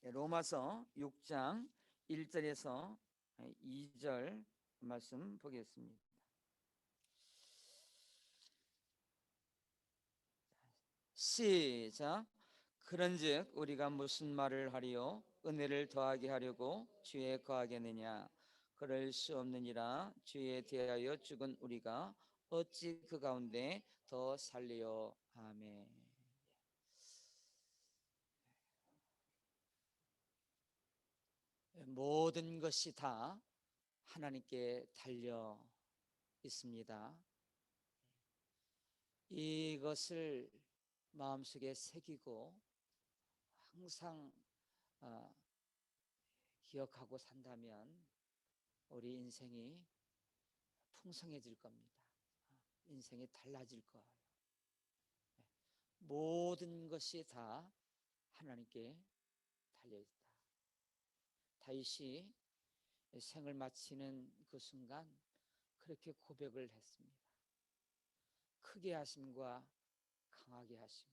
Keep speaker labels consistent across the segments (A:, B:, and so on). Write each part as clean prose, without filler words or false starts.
A: 로마서 6장 1절에서 2절 말씀 보겠습니다. 시작. 그런즉 우리가 무슨 말을 하리요? 은혜를 더하게 하려고 죄에 거하겠느냐? 그럴 수 없느니라. 죄에 대하여 죽은 우리가 어찌 그 가운데 더 살리요? 아멘. 모든 것이 다 하나님께 달려 있습니다. 이것을 마음속에 새기고 항상 기억하고 산다면 우리 인생이 풍성해질 겁니다. 인생이 달라질 거예요. 모든 것이 다 하나님께 달려있다. 다윗이 생을 마치는 그 순간 그렇게 고백을 했습니다. 크게 하심과 강하게 하심,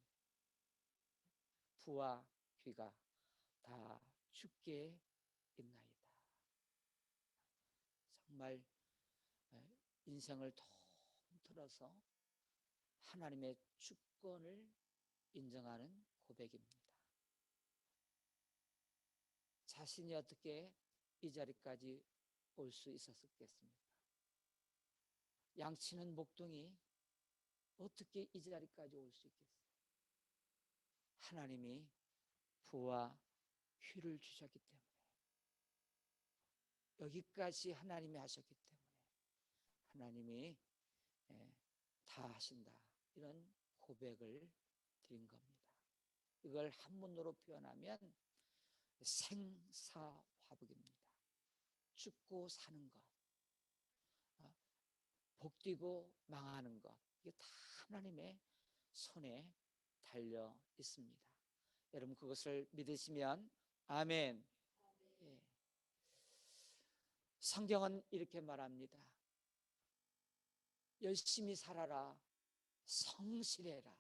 A: 부와 귀가 다 주께 있나이다. 정말 인생을 통틀어서 하나님의 주권을 인정하는 고백입니다. 자신이 어떻게 이 자리까지 올 수 있었겠습니까? 양치는 목동이 어떻게 이 자리까지 올 수 있겠어요? 하나님이 부와 귀를 주셨기 때문에, 여기까지 하나님이 하셨기 때문에 하나님이 다 하신다, 이런 고백을 드린 겁니다. 이걸 한문으로 표현하면 생사화복입니다. 죽고 사는 것, 복되고 망하는 것, 이게 다 하나님의 손에 달려 있습니다. 여러분 그것을 믿으시면 아멘. 예. 성경은 이렇게 말합니다. 열심히 살아라, 성실해라.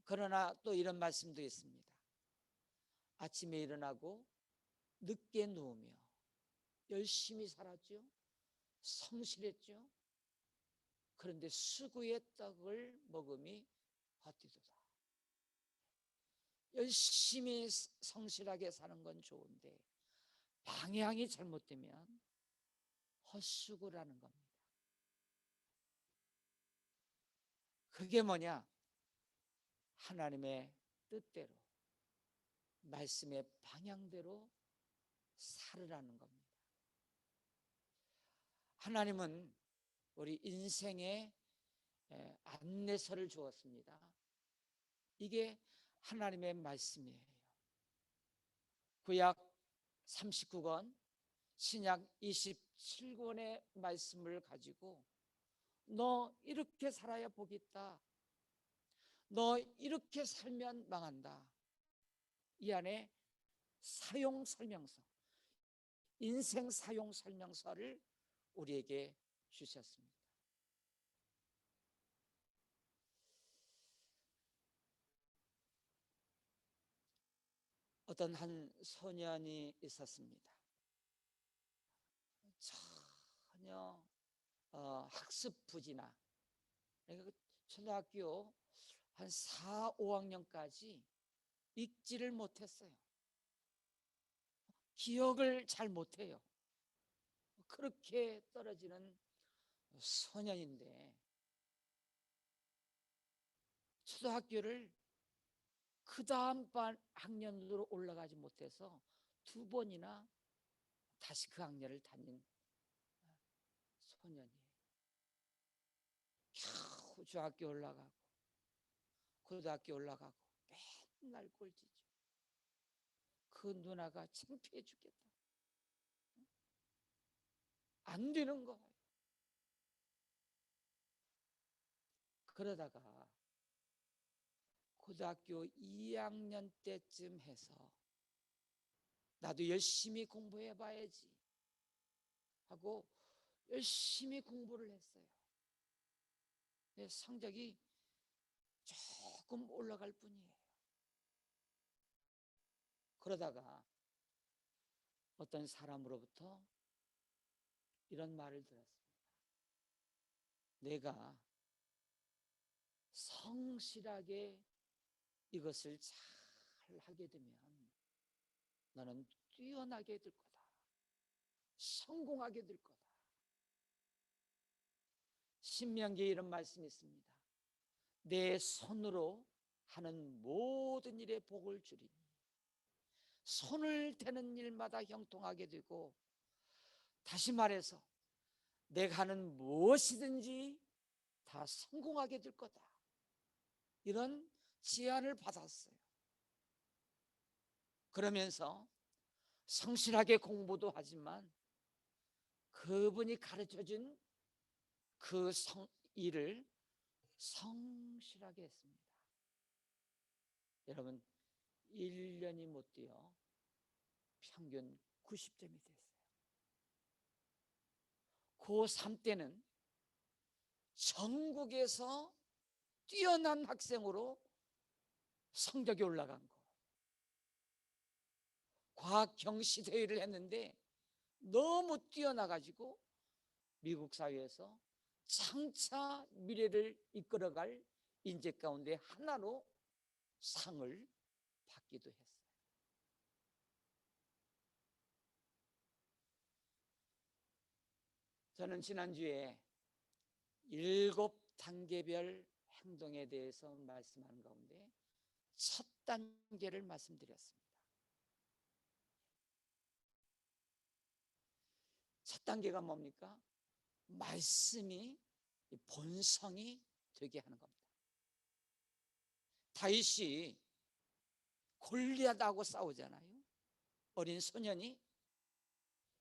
A: 그러나 또 이런 말씀도 있습니다. 아침에 일어나고 늦게 누우며 열심히 살았죠, 성실했죠. 그런데 수구의 떡을 먹음이 헛되도다. 열심히 성실하게 사는 건 좋은데 방향이 잘못되면 헛수고라는 겁니다. 그게 뭐냐? 하나님의 뜻대로, 말씀의 방향대로 살으라는 겁니다. 하나님은 우리 인생의 안내서를 주었습니다. 이게 하나님의 말씀이에요. 구약 39권, 신약 27권의 말씀을 가지고 너 이렇게 살아야 복이 있다, 너 이렇게 살면 망한다, 이 안에 사용 설명서, 인생 사용 설명서를 우리에게 주셨습니다. 어떤 한 소년이 있었습니다. 전혀 학습 부진아, 그러니까 초등학교 한 4, 5학년까지 읽지를 못했어요. 기억을 잘 못해요. 그렇게 떨어지는 소년인데 초등학교를 그 다음 반 학년으로 올라가지 못해서 2번이나 다시 그 학년을 다닌 소년이에요. 겨우 중학교 올라가고 고등학교 올라가고 맨날 꼴찌죠. 그 누나가 창피해 죽겠다. 안 되는 거예요. 그러다가 고등학교 2학년 때쯤 해서 나도 열심히 공부해 봐야지 하고 열심히 공부를 했어요. 내 성적이 조금 올라갈 뿐이에요. 그러다가 어떤 사람으로부터 이런 말을 들었습니다. 내가 성실하게 이것을 잘 하게 되면 너는 뛰어나게 될 거다. 성공하게 될 거다. 신명기에 이런 말씀이 있습니다. 내 손으로 하는 모든 일에 복을 주리니 손을 대는 일마다 형통하게 되고, 다시 말해서 내가 하는 무엇이든지 다 성공하게 될 거다. 이런 제안을 받았어요. 그러면서 성실하게 공부도 하지만 그분이 가르쳐준 그 일을 성실하게 했습니다. 여러분, 1년이 못 뛰어 평균 90점이 됐어요. 고3 때는 전국에서 뛰어난 학생으로 성적이 올라간 거. 과학 경시 대회를 했는데 너무 뛰어나가지고 미국 사회에서 장차 미래를 이끌어갈 인재 가운데 하나로 상을 받기도 했어요. 저는 지난주에 7단계별 행동에 대해서 말씀하는 가운데 첫 단계를 말씀드렸습니다. 첫 단계가 뭡니까? 말씀이 본성이 되게 하는 겁니다. 다윗이 골리앗하고 싸우잖아요. 어린 소년이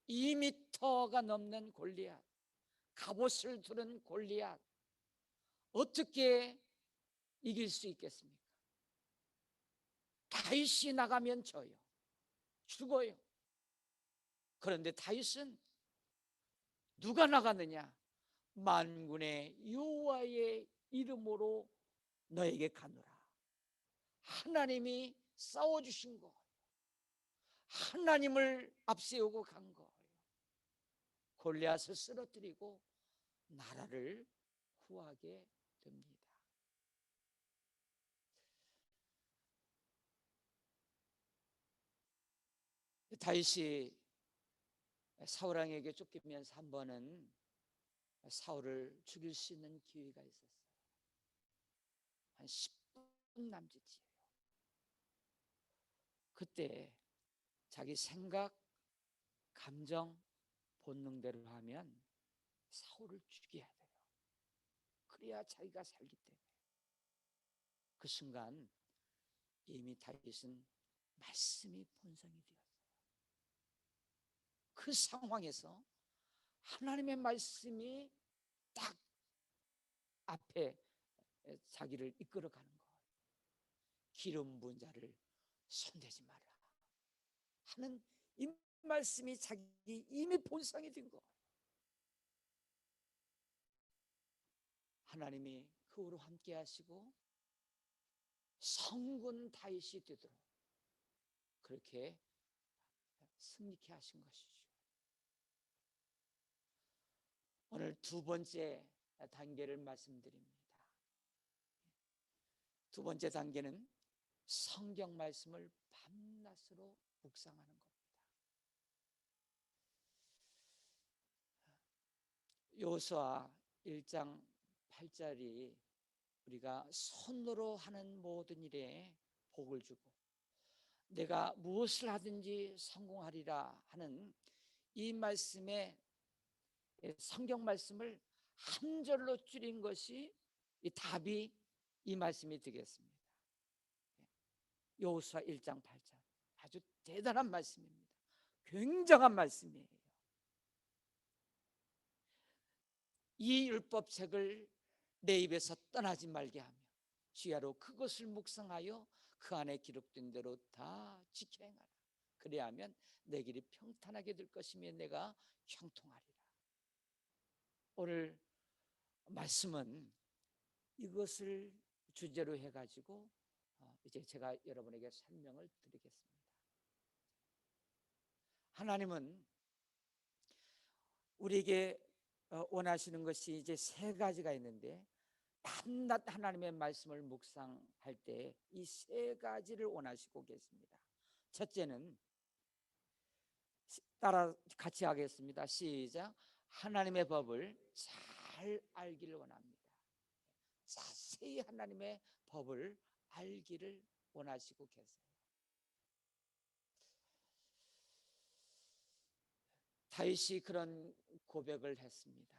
A: 2m가 넘는 골리앗, 갑옷을 두른 골리앗, 어떻게 이길 수 있겠습니까? 다윗이 나가면 져요. 죽어요. 그런데 다윗은 누가 나갔느냐? 만군의 여호와의 이름으로 너에게 가노라. 하나님이 싸워주신 거, 하나님을 앞세우고 간 거예요. 골리앗을 쓰러뜨리고 나라를 구하게 됩니다. 다윗이 사울 왕에게 쫓기면서 한 번은 사울을 죽일 수 있는 기회가 있었어요. 한 10분 남짓이에요. 그때 자기 생각, 감정, 본능대로 하면 사울을 죽여야 돼요. 그래야 자기가 살기 때문에. 그 순간 이미 다윗은 말씀이 본성이 되었어요. 그 상황에서 하나님의 말씀이 딱 앞에 자기를 이끌어가는 거예요. 기름 부은 자를 손대지 마라 하는 이 말씀이 자기 이미 본성이 된 거예요. 하나님이 그 후로 함께 하시고 성군 다윗이 되도록 그렇게 승리케 하신 것이죠. 오늘 두 번째 단계를 말씀드립니다. 두 번째 단계는 성경 말씀을 밤낮으로 묵상하는 겁니다. 여호수아 1장 8절이 우리가 손으로 하는 모든 일에 복을 주고 내가 무엇을 하든지 성공하리라 하는 이 말씀에 성경 말씀을 한 절로 줄인 것이 이 답이 이 말씀이 되겠습니다. 여호수아 1장 8절 아주 대단한 말씀입니다. 굉장한 말씀이에요. 이 율법책을 내 입에서 떠나지 말게 하며 주야로 그것을 묵상하여 그 안에 기록된 대로 다 지켜 행하라. 그래야 하면 내 길이 평탄하게 될 것이며 내가 형통하리라. 오늘 말씀은 이것을 주제로 해가지고 이제 제가 여러분에게 설명을 드리겠습니다. 하나님은 우리에게 원하시는 것이 이제 세 가지가 있는데, 밤낮 하나님의 말씀을 묵상할 때 이 세 가지를 원하시고 계십니다. 첫째는, 따라 같이 하겠습니다. 시작. 하나님의 법을 잘 알기를 원합니다. 자세히 하나님의 법을 알기를 원하시고 계세요. 다윗이 그런 고백을 했습니다.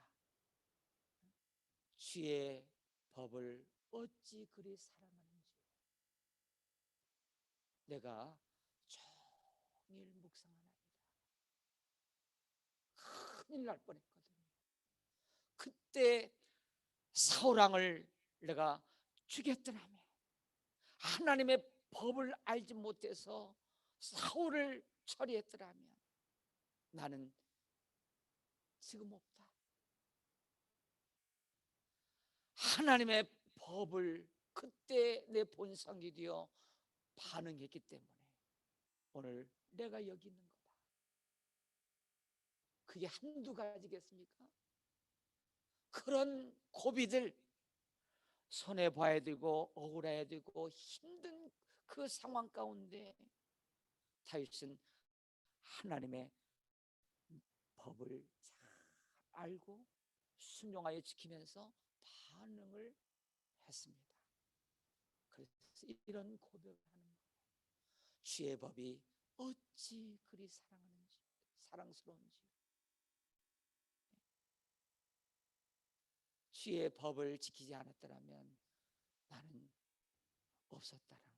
A: 주의 법을 어찌 그리 사랑하는지 내가 종일 묵상하나이다. 큰일 날 뻔했거든요. 그때 사울왕을 내가 죽였더라면, 하나님의 법을 알지 못해서 사울을 처리했더라면 나는 지금 없다. 하나님의 법을 그때 내 본성이 되어 반응했기 때문에 오늘 내가 여기 있는 거다. 그게 한두 가지겠습니까? 그런 고비들, 손해봐야 되고 억울해야 되고 힘든 그 상황 가운데 다윗은 하나님의 법을 잘 알고 순종하여 지키면서 반응을 했습니다. 그래서 이런 고백을 하는 거예요. 주의 법이 어찌 그리 사랑스러운지. 주의 법을 지키지 않았더라면 나는 없었다라는 거.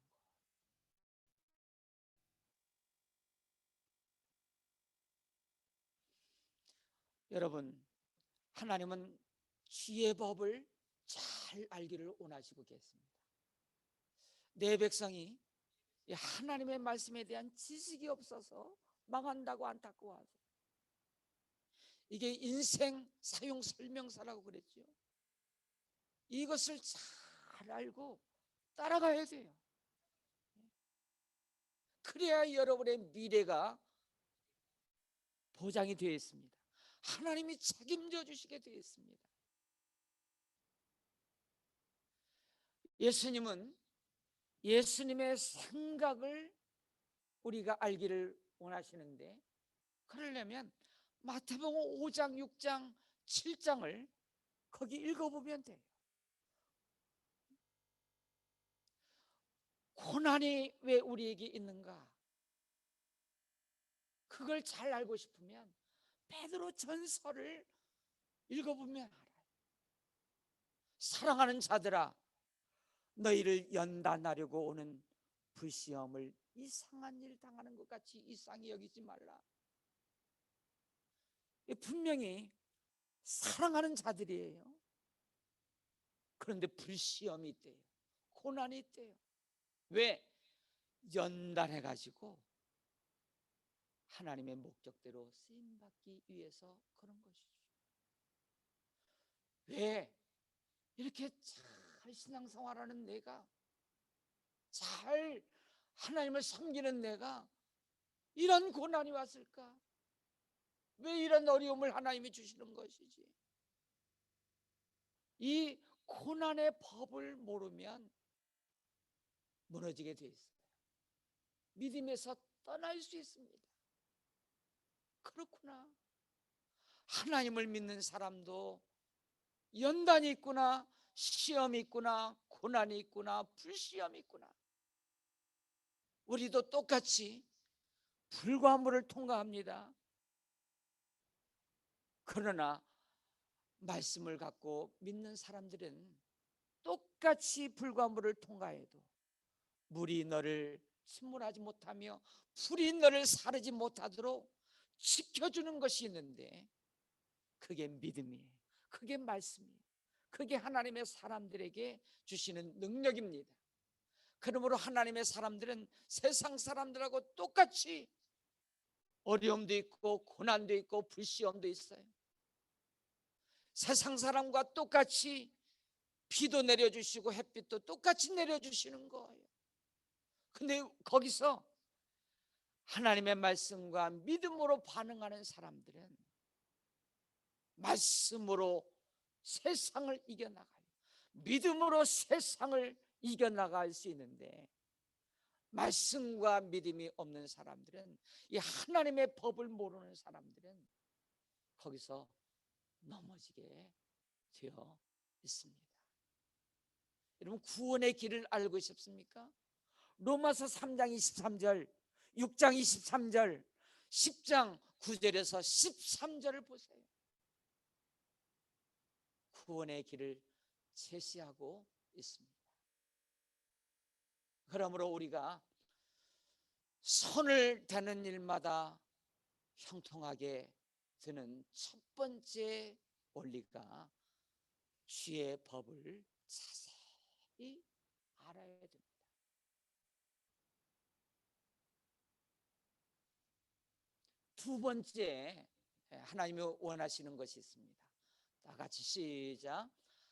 A: 여러분, 하나님은 주의 법을 잘 알기를 원하시고 계십니다. 내 백성이 하나님의 말씀에 대한 지식이 없어서 망한다고 안타까워하죠. 이게 인생 사용 설명서라고 그랬죠. 이것을 잘 알고 따라가야 돼요. 그래야 여러분의 미래가 보장이 되어 있습니다. 하나님이 책임져 주시게 되어 있습니다. 예수님은 예수님의 생각을 우리가 알기를 원하시는데, 그러려면 마태복음 5장, 6장, 7장을 거기 읽어보면 돼요. 고난이 왜 우리에게 있는가? 그걸 잘 알고 싶으면 베드로 전서를 읽어보면 알아요. 사랑하는 자들아, 너희를 연단하려고 오는 불시험을 이상한 일 당하는 것 같이 이상히 여기지 말라. 분명히 사랑하는 자들이에요. 그런데 불시험이 있대요. 고난이 있대요. 왜? 연단해가지고 하나님의 목적대로 쓰임받기 위해서 그런 것이죠. 왜 이렇게 잘 신앙생활하는 내가, 잘 하나님을 섬기는 내가 이런 고난이 왔을까? 왜 이런 어려움을 하나님이 주시는 것이지? 이 고난의 법을 모르면 무너지게 돼 있어요. 믿음에서 떠날 수 있습니다. 그렇구나. 하나님을 믿는 사람도 연단이 있구나, 시험이 있구나, 고난이 있구나, 불시험이 있구나. 우리도 똑같이 불과물을 통과합니다. 그러나 말씀을 갖고 믿는 사람들은 똑같이 불과물을 통과해도 물이 너를 침몰하지 못하며 불이 너를 사르지 못하도록 지켜주는 것이 있는데, 그게 믿음이에요. 그게 말씀이에요. 그게 하나님의 사람들에게 주시는 능력입니다. 그러므로 하나님의 사람들은 세상 사람들하고 똑같이 어려움도 있고 고난도 있고 불시험도 있어요. 세상 사람과 똑같이 비도 내려주시고 햇빛도 똑같이 내려주시는 거예요. 근데 거기서 하나님의 말씀과 믿음으로 반응하는 사람들은 말씀으로 세상을 이겨나가요. 믿음으로 세상을 이겨나갈 수 있는데, 말씀과 믿음이 없는 사람들은, 이 하나님의 법을 모르는 사람들은 거기서 넘어지게 되어 있습니다. 여러분, 구원의 길을 알고 싶습니까? 로마서 3장 23절, 6장 23절, 10장 9절에서 13절을 보세요. 구원의 길을 제시하고 있습니다. 그러므로 우리가 손을 대는 일마다 형통하게 드는 첫 번째 원리가 주의 법을 자세히 알아야 됩니다. 두 번째, 하나님이 원하시는 것이 있습니다. 다 같이 시작.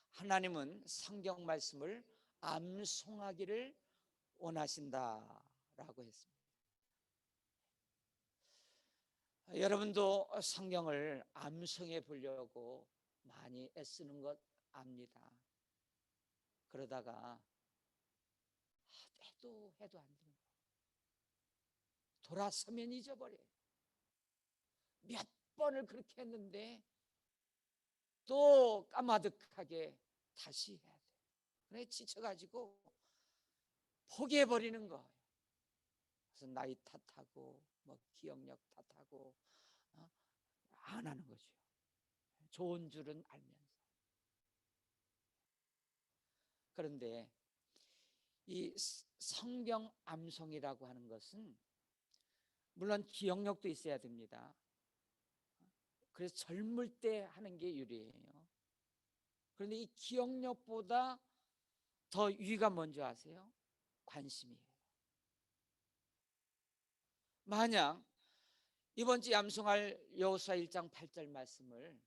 A: 하나님은 성경 말씀을 암송하기를 원하신다라고 했습니다. 여러분도 성경을 암송해 보려고 많이 애쓰는 것 압니다. 그러다가 해도 안 되는 거예요. 돌아서면 잊어버려요. 몇 번을 그렇게 했는데 또 까마득하게 다시 해야 돼요. 그래 지쳐가지고 포기해버리는 거예요. 그래서 나이 탓하고 뭐 기억력 탓하고 안 하는 거죠. 좋은 줄은 알면서. 그런데 이 성경 암송이라고 하는 것은 물론 기억력도 있어야 됩니다. 그래서 젊을 때 하는 게 유리해요. 그런데 이 기억력보다 더 유의가 뭔지 아세요? 관심이에요. 만약 이번 주 암송할 여호수아 1장 8절 말씀을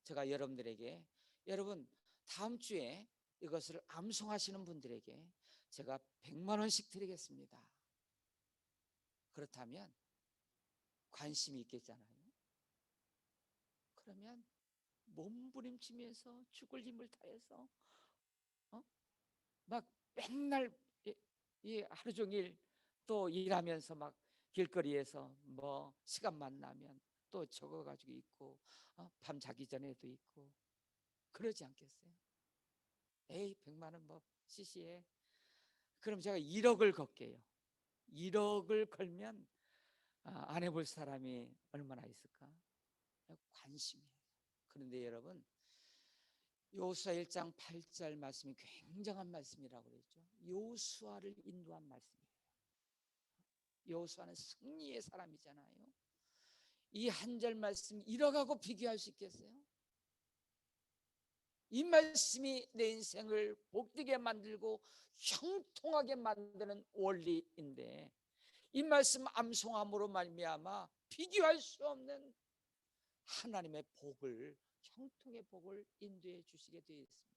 A: 제가 여러분들에게, 여러분 다음 주에 이것을 암송하시는 분들에게 제가 100만 원씩 드리겠습니다. 그렇다면 관심이 있겠잖아요. 그러면 몸부림치면서 죽을 힘을 다해서 막 맨날 하루 종일 또 일하면서 막 길거리에서 뭐 시간만 나면 또 적어가지고 있고 밤 자기 전에도 있고 그러지 않겠어요? 에이 100만 원 뭐 시시해. 그럼 제가 1억을 걸게요. 1억을 걸면 안 해볼 사람이 얼마나 있을까? 관심이에요. 그런데 여러분, 여호수아 1장 8절 말씀이 굉장한 말씀이라고 그랬죠. 여호수아를 인도한 말씀이에요. 여호수아는 승리의 사람이잖아요. 이 한 절 말씀 1억하고 비교할 수 있겠어요? 이 말씀이 내 인생을 복되게 만들고 형통하게 만드는 원리인데, 이 말씀 암송함으로 말미암아 비교할 수 없는 하나님의 복을, 형통의 복을 인도해 주시게 되어 있습니다.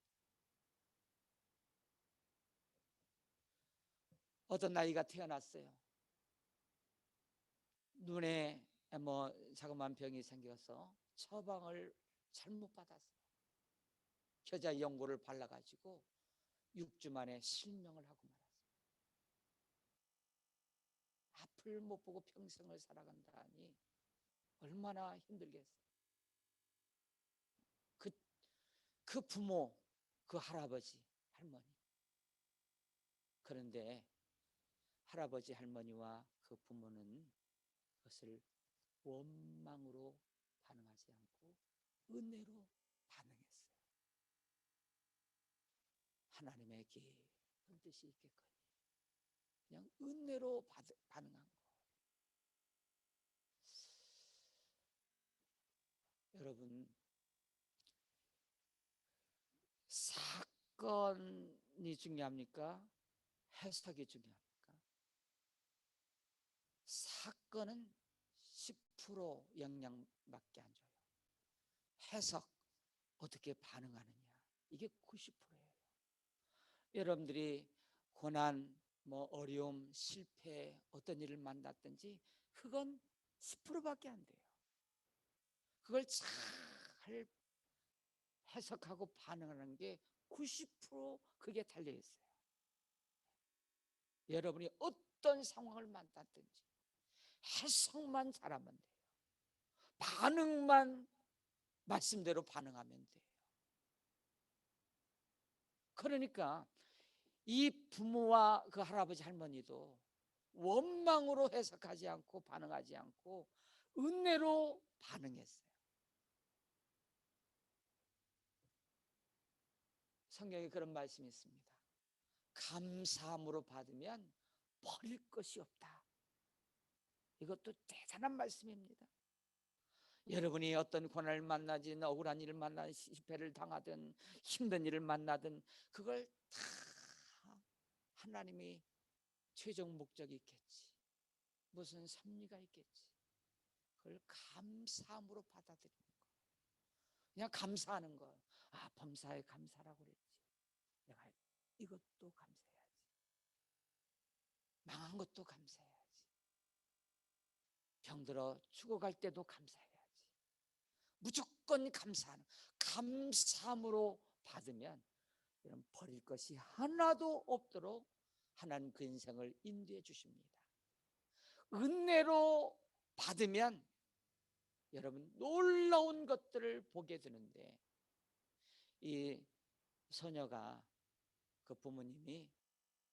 A: 어떤 나이가 태어났어요. 눈에 뭐 자그마한 병이 생겨서 처방을 잘못 받았어요. 겨자 연고를 발라가지고 6주 만에 실명을 하고 말았어요. 앞을 못 보고 평생을 살아간다니 얼마나 힘들겠어요. 그 부모, 그 할아버지, 할머니. 그런데 할아버지, 할머니와 그 부모는 그것을 원망으로 반응하지 않고 은혜로 반응했어요. 하나님의 깊은 뜻이 있겠거니 그냥 은혜로 반응한 거예요. 여러분, 사건이 중요합니까? 해석이 중요합니까? 사건은 10% 영향밖에 안 줘요. 해석, 어떻게 반응하느냐, 이게 90%예요. 여러분들이 고난, 뭐 어려움, 실패, 어떤 일을 만났든지 그건 10%밖에 안 돼요. 그걸 잘 해석하고 반응하는 게 90% 그게 달려 있어요. 여러분이 어떤 상황을 만났든지 해석만 잘하면 돼요. 반응만 말씀대로 반응하면 돼요. 그러니까 이 부모와 그 할아버지 할머니도 원망으로 해석하지 않고 반응하지 않고 은혜로 반응했어요. 성경에 그런 말씀이 있습니다. 감사함으로 받으면 버릴 것이 없다. 이것도 대단한 말씀입니다. 여러분이 어떤 고난을 만나든 억울한 일을 만나든 실패를 당하든 힘든 일을 만나든 그걸 다 하나님이 최종 목적이 있겠지. 무슨 섭리가 있겠지. 그걸 감사함으로 받아들이는 거. 그냥 감사하는 거. 아, 범사에 감사라고 그랬지. 내가 이것도 감사해야지. 망한 것도 감사해야지. 병들어 죽어갈 때도 감사해야지. 무조건 감사하는, 감사함으로 받으면 이런 버릴 것이 하나도 없도록 하나님 그 인생을 인도해 주십니다. 은혜로 받으면 여러분 놀라운 것들을 보게 되는데, 이 소녀가 그 부모님이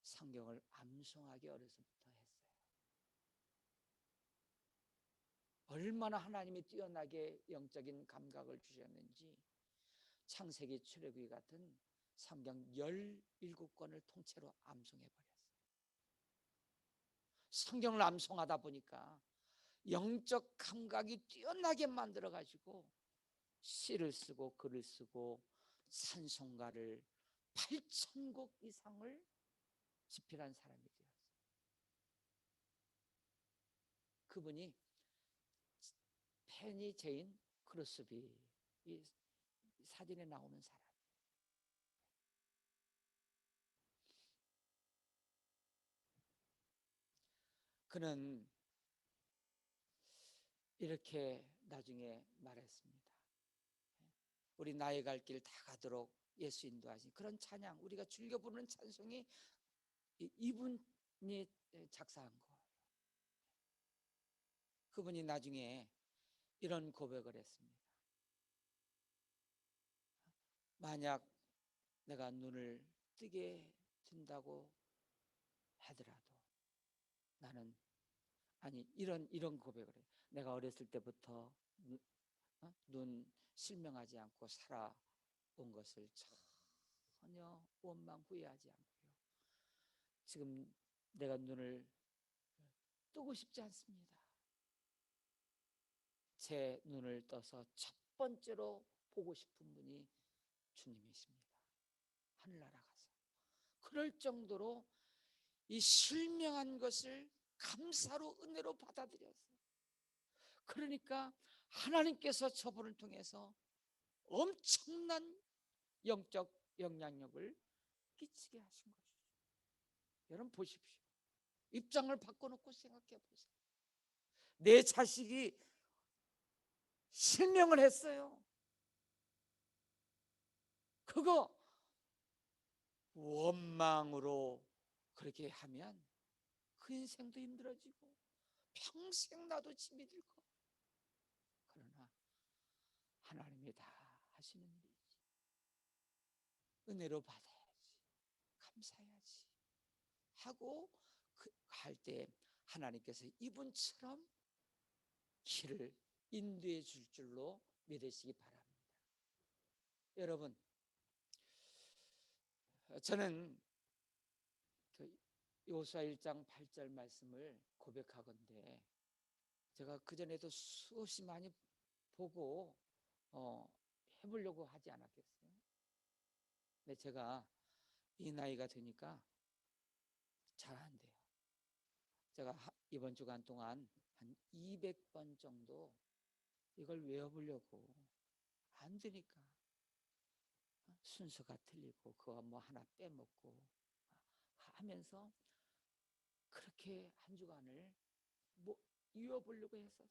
A: 성경을 암송하기 어려서부터 했어요. 얼마나 하나님이 뛰어나게 영적인 감각을 주셨는지 창세기, 출애굽기 같은 성경 17권을 통째로 암송해 버렸어요. 성경을 암송하다 보니까 영적 감각이 뛰어나게 만들어 가지고 시를 쓰고 글을 쓰고 찬송가를 8,000곡 이상을 집필한 사람이 되었어요. 그분이 페니 제인 크로스비, 이 사진에 나오는 사람. 그는 이렇게 나중에 말했습니다. 우리 나의 갈 길 다 가도록 예수 인도하신 그런 찬양, 우리가 즐겨 부르는 찬송이 이분이 작사한 거예요. 그분이 나중에 이런 고백을 했습니다. 만약 내가 눈을 뜨게 된다고 하더라도 나는, 아니 이런 고백을 해요. 내가 어렸을 때부터 눈 실명하지 않고 살아온 것을 전혀 원망 후회하지 않고요. 지금 내가 눈을 뜨고 싶지 않습니다. 제 눈을 떠서 첫 번째로 보고 싶은 분이 주님이십니다. 하늘나라 가서 그럴 정도로 이 실명한 것을 감사로 은혜로 받아들였어요. 그러니까 하나님께서 저분을 통해서 엄청난 영적 영향력을 끼치게 하신 것이죠. 여러분 보십시오. 입장을 바꿔놓고 생각해 보세요. 내 자식이 실명을 했어요. 그거 원망으로 그렇게 하면 그 인생도 힘들어지고 평생 나도 짐이 들 거. 그러나 하나님이 다 하시는 일이지. 은혜로 받아야지, 감사해야지 하고 할 때 하나님께서 이분처럼 길을 인도해 줄 줄로 믿으시기 바랍니다. 여러분, 저는 그 요수아 1장 8절 말씀을 고백하건대 제가 그전에도 수없이 많이 보고 해보려고 하지 않았겠어요? 근데 제가 이 나이가 되니까 잘 안 돼요. 제가 이번 주간 동안 한 200번 정도 이걸 외워보려고 안 되니까 순서가 틀리고 그거 뭐 하나 빼먹고 하면서 그렇게 한 주간을 뭐 이어보려고 했었어요.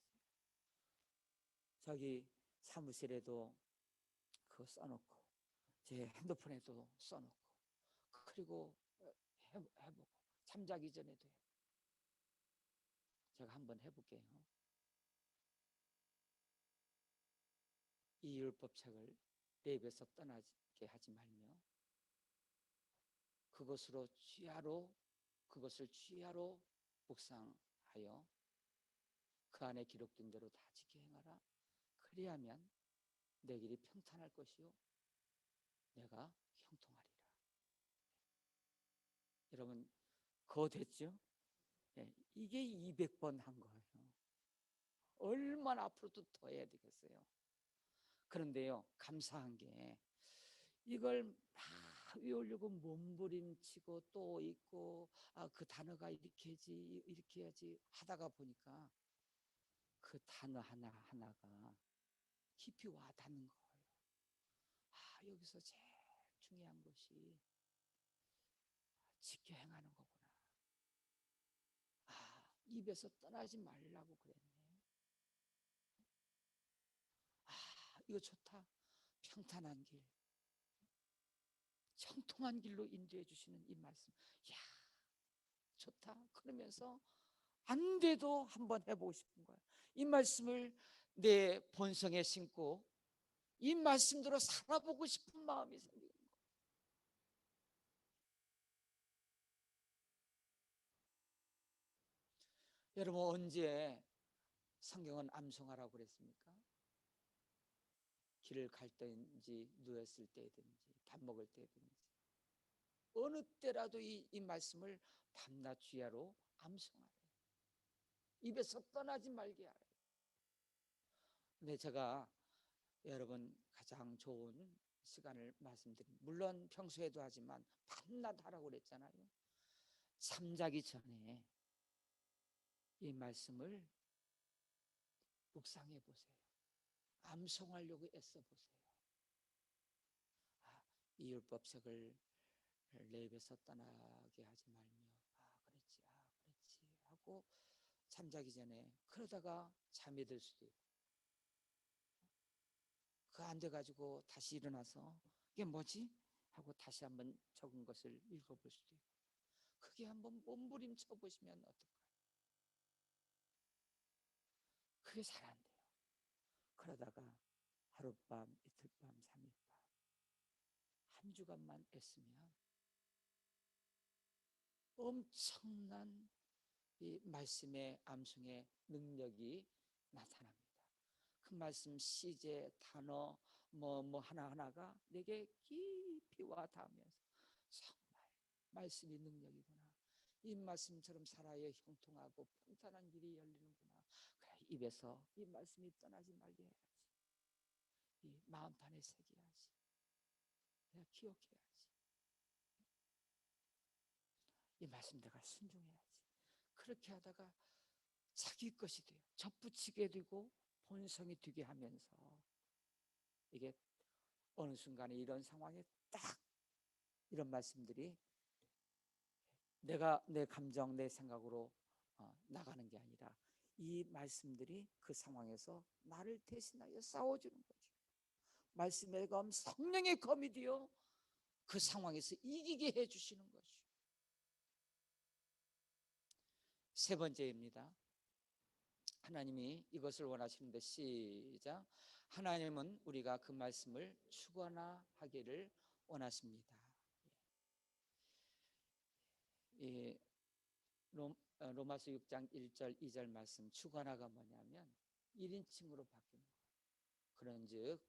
A: 자기 사무실에도 그거 써놓고 제 핸드폰에도 써놓고 그리고 해보고 잠자기 전에도 해보고. 제가 한번 해볼게요. 이 율법책을 내 입에서 떠나게 하지 말며 그것을 취하로 묵상하여 그 안에 기록된 대로 다 지켜 행하라. 그리하면 내 길이 평탄할 것이요 내가 형통하리라. 여러분 그거 됐죠? 네, 이게 200번 한 거예요. 얼마나 앞으로도 더 해야 되겠어요. 그런데요, 감사한 게 이걸 막 외우려고 몸부림치고 또 있고 그 단어가 이렇게 해야지 하다가 보니까 그 단어 하나하나가 깊이 와 닿는 거예요. 여기서 제일 중요한 것이 지켜 행하는 거구나. 입에서 떠나지 말라고 그랬네. 이거 좋다. 평탄한 길, 정통한 길로 인도해 주시는 이 말씀. 야, 좋다. 그러면서 안 돼도 한번 해보고 싶은 거야. 이 말씀을 내 본성에 심고 이 말씀대로 살아보고 싶은 마음이 생기는 거야. 여러분 언제 성경은 암송하라고 그랬습니까? 길을 갈 때든지 누웠을 때든지 밥 먹을 때든지 어느 때라도 이 말씀을 밤낮 주야로 암송하래. 입에서 떠나지 말게 하래. 근데 제가 여러분 가장 좋은 시간을 말씀드립니다. 물론 평소에도 하지만 밤낮 하라고 그랬잖아요. 잠자기 전에 이 말씀을 묵상해 보세요. 암송하려고 애써 보세요. 이 율법책을 내 입에서 떠나게 하지 말며 그렇지 하고 잠자기 전에 그러다가 잠이 들 수도 있고 그거 안 돼가지고 다시 일어나서 이게 뭐지? 하고 다시 한번 적은 것을 읽어볼 수도 있고 그게 한번 몸부림쳐 보시면 어떨까요? 그게 잘 안 돼요. 그러다가 하룻밤, 이틀밤, 3일밤 한 주간만 애쓰면 엄청난 이 말씀의 암송의 능력이 나타납니다. 그 말씀 시제, 단어 뭐 하나하나가 내게 깊이 와 닿으면서 정말 말씀이 능력이구나. 이 말씀처럼 살아야 형통하고 평탄한 길이 열리는구나. 그래, 입에서 이 말씀이 떠나지 말게 해야지. 이 마음판에 새겨야지. 내가 기억해야지. 이 말씀 내가 순종해야지. 그렇게 하다가 자기 것이 돼요. 접붙이게 되고 본성이 되게 하면서 이게 어느 순간에 이런 상황에 딱 이런 말씀들이 내가 내 감정, 내 생각으로 나가는 게 아니라 이 말씀들이 그 상황에서 나를 대신하여 싸워주는 거죠. 말씀의 검, 성령의 검이 되어 그 상황에서 이기게 해주시는 거죠. 세 번째입니다. 하나님이 이것을 원하시는데 시작. 하나님은 우리가 그 말씀을 주관하기를 원하십니다. 이 로마서 6장 1절 2절 말씀 주관하가 뭐냐면 1인칭으로 바뀌는 거예요. 그런즉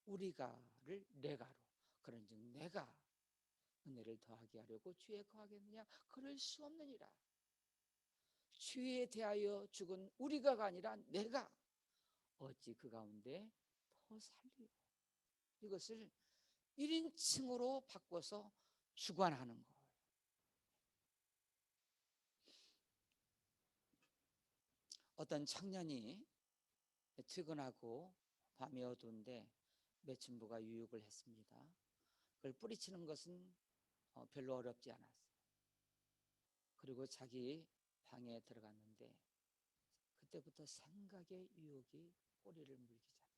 A: 우리가를 내가로 그런즉 내가 은혜를 더하게 하려고 주에 거하겠느냐 그럴 수 없느니라. 주에 대하여 죽은 우리가가 아니라 내가 어찌 그 가운데 더 살리요. 이것을 1인칭으로 바꿔서 주관하는 거예요. 어떤 청년이 퇴근하고 밤이 어두운데 매춘부가 유혹을 했습니다. 그걸 뿌리치는 것은 별로 어렵지 않았어요. 그리고 자기 방에 들어갔는데 그때부터 생각의 유혹이 꼬리를 물기 시작했어요.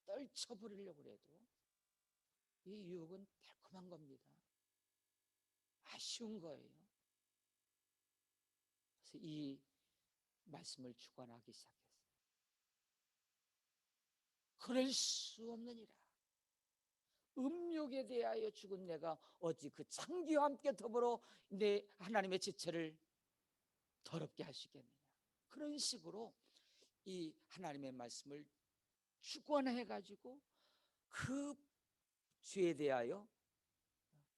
A: 떨쳐버리려고 해도 이 유혹은 달콤한 겁니다. 아쉬운 거예요. 그래서 이 말씀을 주관하기 시작했어요. 그럴 수 없느니라. 음욕에 대하여 죽은 내가 어찌 그 창기와 함께 더불어 내 하나님의 지체를 더럽게 할 수 있겠느냐. 그런 식으로 이 하나님의 말씀을 주관해가지고 그 죄에 대하여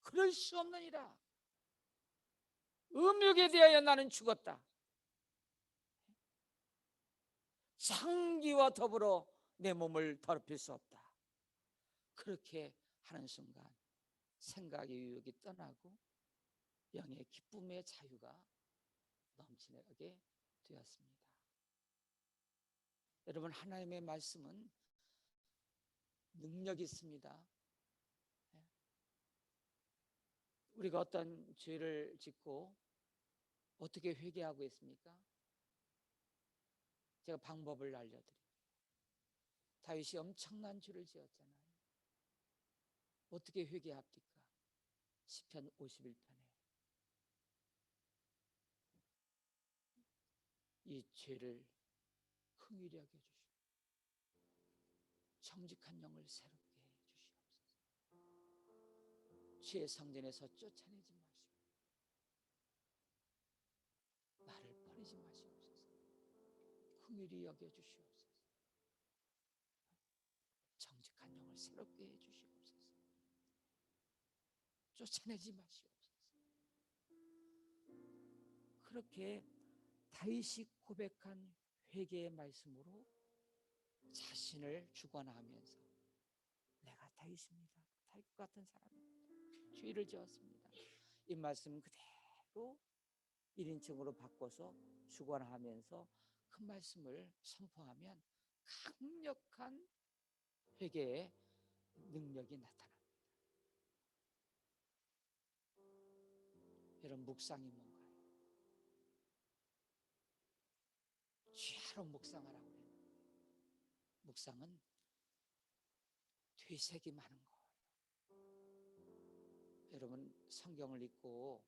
A: 그럴 수 없느니라. 음욕에 대하여 나는 죽었다. 창기와 더불어 내 몸을 더럽힐 수 없다. 그렇게 하는 순간 생각의 유혹이 떠나고 영의 기쁨의 자유가 넘치게 되었습니다. 여러분, 하나님의 말씀은 능력이 있습니다. 우리가 어떤 죄를 짓고 어떻게 회개하고 있습니까? 제가 방법을 알려드릴게요. 다윗이 엄청난 죄를 지었잖아요. 어떻게 회개합니까? 시편 51편에 이 죄를 긍휼히 여겨 주시고 정직한 영을 새롭게 해 주시옵소서. 죄의 성전에서 쫓아내지 마시고 나를 버리지 마시옵소서. 긍휼히 여겨 주시옵소서. 정직한 영을 새롭게 해 주시옵소서. 쫓아내지 마시옵소서. 그렇게 다윗이 고백한 회개의 말씀으로 자신을 주관하면서 내가 다윗입니다. 다윗 같은 사람입니다. 죄를 지었습니다. 이 말씀 그대로 1인칭으로 바꿔서 주관하면서 그 말씀을 선포하면 강력한 회개의 능력이 나타납니다. 여러분, 묵상이 뭔가요? 취하로 묵상하라고 그랬는데 묵상은 되새김하는 거예요. 여러분, 성경을 읽고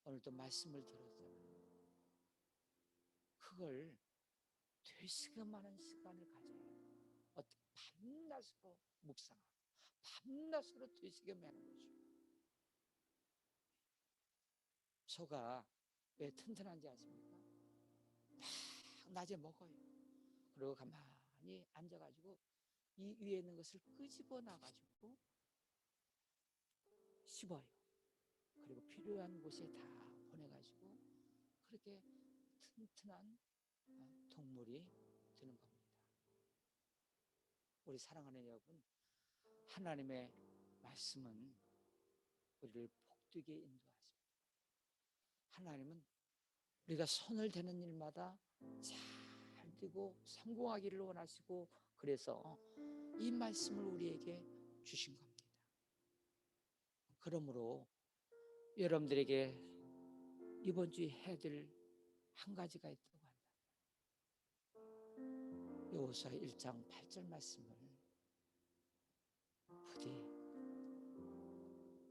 A: 오늘도 말씀을 들었잖아요. 그걸 되새김하는 시간을 가져야 해요. 밤낮으로 묵상하고 밤낮으로 되새김하는 거죠. 소가 왜 튼튼한지 아십니까? 막 낮에 먹어요. 그리고 가만히 앉아가지고 이 위에 있는 것을 끄집어 놔가지고 씹어요. 그리고 필요한 곳에 다 보내가지고 그렇게 튼튼한 동물이 되는 겁니다. 우리 사랑하는 여러분, 하나님의 말씀은 우리를 복되게 인도하십니다. 하나님은 우리가 손을 대는 일마다 잘 되고 성공하기를 원하시고 그래서 이 말씀을 우리에게 주신 겁니다. 그러므로 여러분들에게 이번 주에 해야 될 한 가지가 있다고 한다면 여호수아 1장 8절 말씀을 부디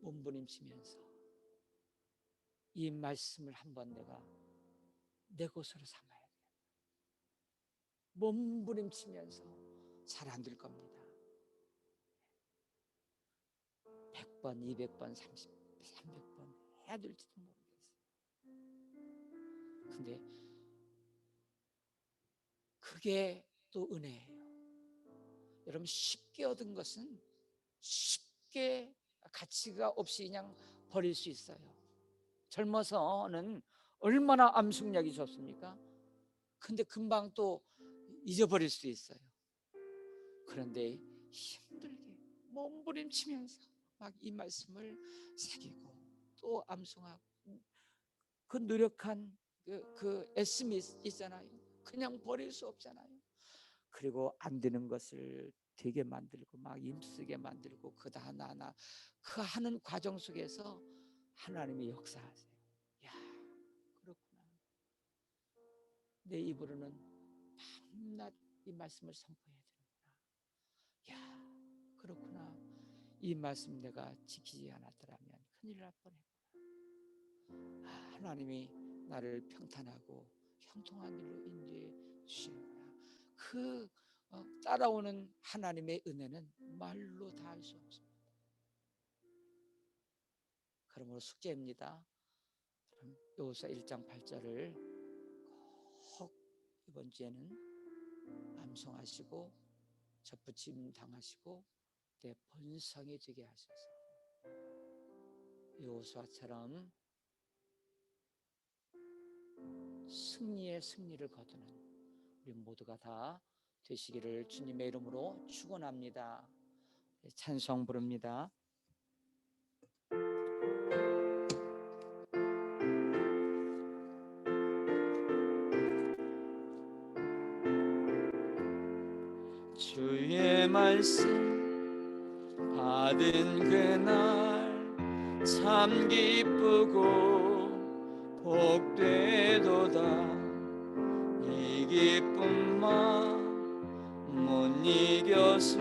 A: 몸부림치면서 이 말씀을 한번 내가 내 것으로 삼아야 돼요. 몸부림치면서 잘 안 될 겁니다. 100번, 200번, 300번 해야 될지도 모르겠어요. 근데 그게 또 은혜예요. 여러분, 쉽게 얻은 것은 쉽게 가치가 없이 그냥 버릴 수 있어요. 젊어서는 얼마나 암숙력이 좋습니까? 근데 금방 또 잊어버릴 수 있어요. 그런데 힘들게 몸부림치면서 막 이 말씀을 새기고 또 암송하고 그 노력한 그 애씀이 있잖아요. 그냥 버릴 수 없잖아요. 그리고 안 되는 것을 되게 만들고 막 힘쓰게 만들고 그다 하나 그 하는 과정 속에서 하나님이 역사하세요. 야, 내 입으로는 밤낮 이 말씀을 선포해야 되는구나. 야, 그렇구나. 이 말씀 내가 지키지 않았더라면 큰일 날 뻔했구나. 하나님이 나를 평탄하고 형통한 길로 인도해 주시는구나. 그 따라오는 하나님의 은혜는 말로 다 할 수 없습니다. 그러므로 숙제입니다. 여호수아 1장 8절을 꼭 이번 주에는 암송하시고 접붙임 당하시고 내 본성이 되게 하셔서 여호수아처럼 승리의 승리를 거두는 우리 모두가 다 되시기를 주님의 이름으로 축원합니다. 찬송 부릅니다. 주의 말씀 받은 그날 참 기쁘고 복되도다. 이 기쁨 못 이겨서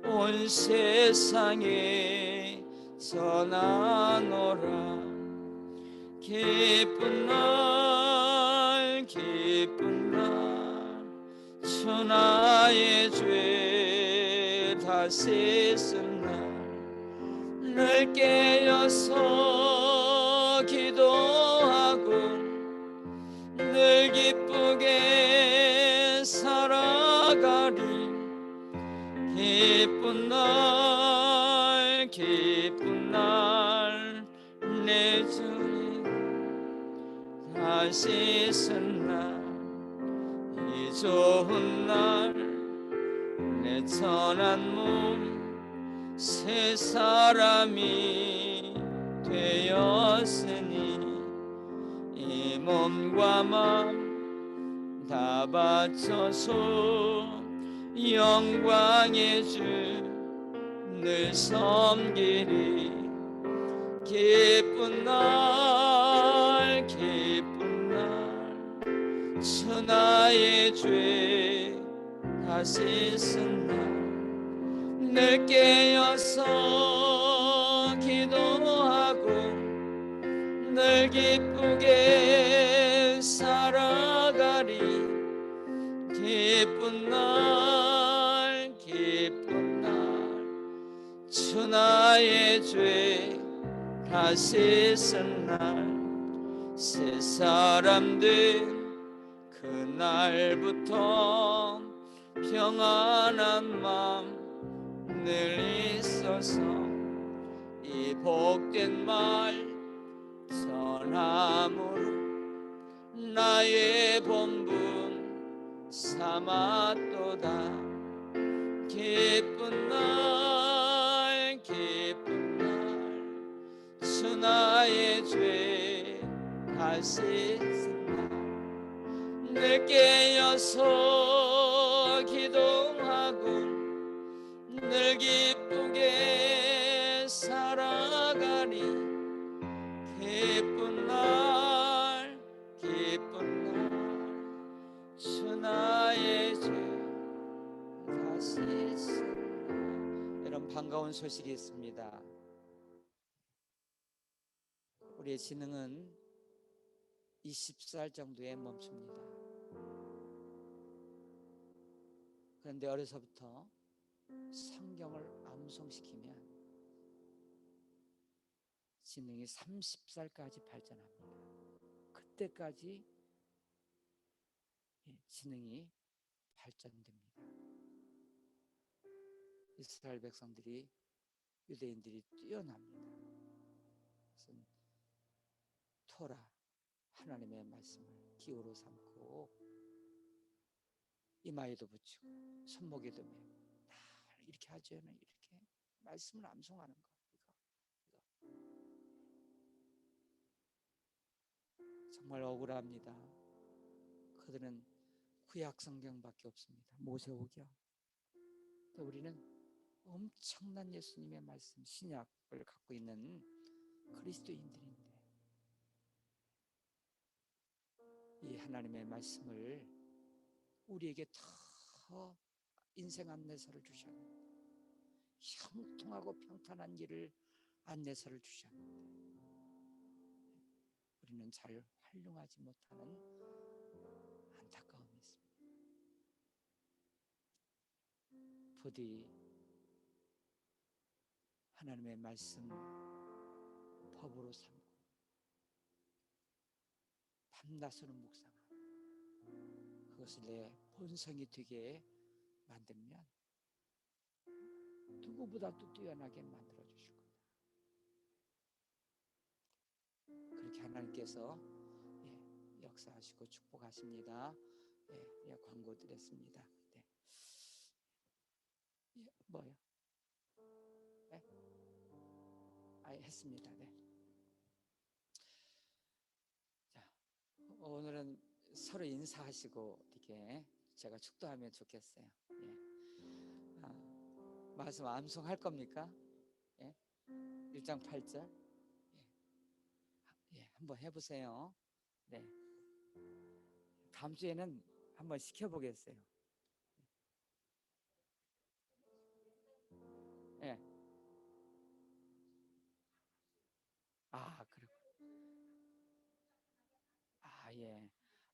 A: 온 세상에 전하노라. 기쁜 날 주 나의 죄 다 씻은 날 늘 깨어서 기도하고 늘 기쁘게 살아가리. 기쁜 날 내 주님 다 씻은 날 이 좋은 날 내 천한 몸 새 사람이 되었으니 이 몸과 맘 다 바쳐서 영광의 주 늘 섬기리. 기쁜 날 주 나의 죄 다 씻은 날 늘 깨어서 기도하고 늘 기쁘게 살아가리. 기쁜 날 주 나의 죄 다 씻은 날 새 사람 된 그날부터 평안한 마음 늘 있어서 이 복된 말 전함으로 나의 본분 삼았도다. 기쁜 날 주 나의 죄 다 씻은 날 늘 깨어서 기도하고 늘 기쁘게 살아가리. 기쁜 날 주 나의 죄 다 씻은 날. 여러분 반가운 소식이 있습니다. 우리의 지능은 20살 정도에 멈춥니다. 그런데 어려서부터 성경을 암송시키면 지능이 30살까지 발전합니다. 그때까지 지능이 발전됩니다. 이스라엘 백성들이 유대인들이 뛰어납니다. 그래서 토라 하나님의 말씀을 기호로 삼고 이마에도 붙이고 손목에도 메고 다 이렇게 하죠. 이렇게 말씀을 암송하는 거. 이거 정말 억울합니다. 그들은 구약 성경밖에 없습니다. 모세오경. 우리는 엄청난 예수님의 말씀 신약을 갖고 있는 그리스도인들인데 이 하나님의 말씀을 우리에게 더 인생 안내서를 주셨는데, 형통하고 평탄한 길을 안내서를 주셨는데 우리는 잘 활용하지 못하는 안타까움이 있습니다. 부디 하나님의 말씀 법으로 삼고 밤낮으로 묵상하고 그것을 내 본성이 되게 만들면 누구보다도 뛰어나게 만들어 주실 겁니다. 그렇게 하나님께서 역사하시고 축복하십니다. 광고 드렸습니다. 뭐요? 했습니다. 자, 오늘은 서로 인사하시고 이렇게 제가 축도하면 좋겠어요. 말씀 암송할 겁니까? 1장 8절. 한번 해보세요. 다음 주에는 한번 시켜보겠어요. 그렇고.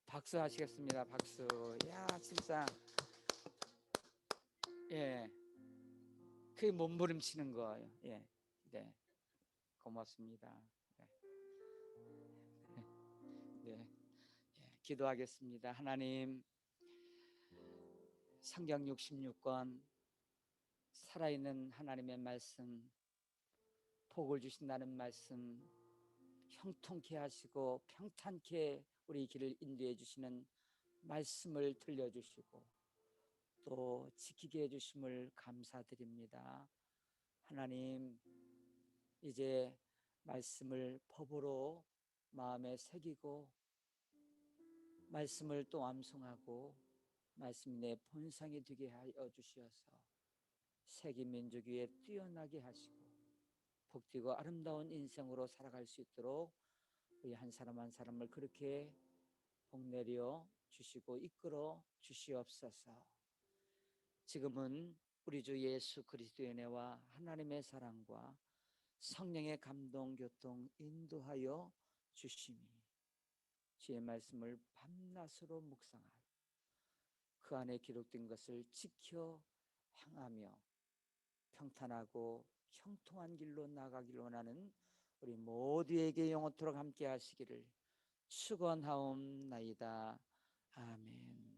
A: 박수 하시겠습니다. 박수. 야, 진짜. 그게 몸부림치는 거예요. 고맙습니다. 기도하겠습니다. 하나님, 성경 66권 살아있는 하나님의 말씀, 복을 주신다는 말씀, 형통케 하시고 평탄케 우리 길을 인도해 주시는 말씀을 들려주시고 또 지키게 해주심을 감사드립니다. 하나님, 이제 말씀을 법으로 마음에 새기고 말씀을 또 암송하고 말씀이 내 본성이 되게 하여 주시어서 세계 민족 위에 뛰어나게 하시고 복되고 아름다운 인생으로 살아갈 수 있도록 우리 한 사람 한 사람을 그렇게 복내려 주시고 이끌어 주시옵소서. 지금은 우리 주 예수 그리스도의 은혜와 하나님의 사랑과 성령의 감동, 교통, 인도하여 주심이 주의 말씀을 밤낮으로 묵상하여 그 안에 기록된 것을 지켜 행하며 평탄하고 형통한 길로 나가길 원하는 우리 모두에게 영원토록 함께 하시기를 축원하옵나이다. 아멘.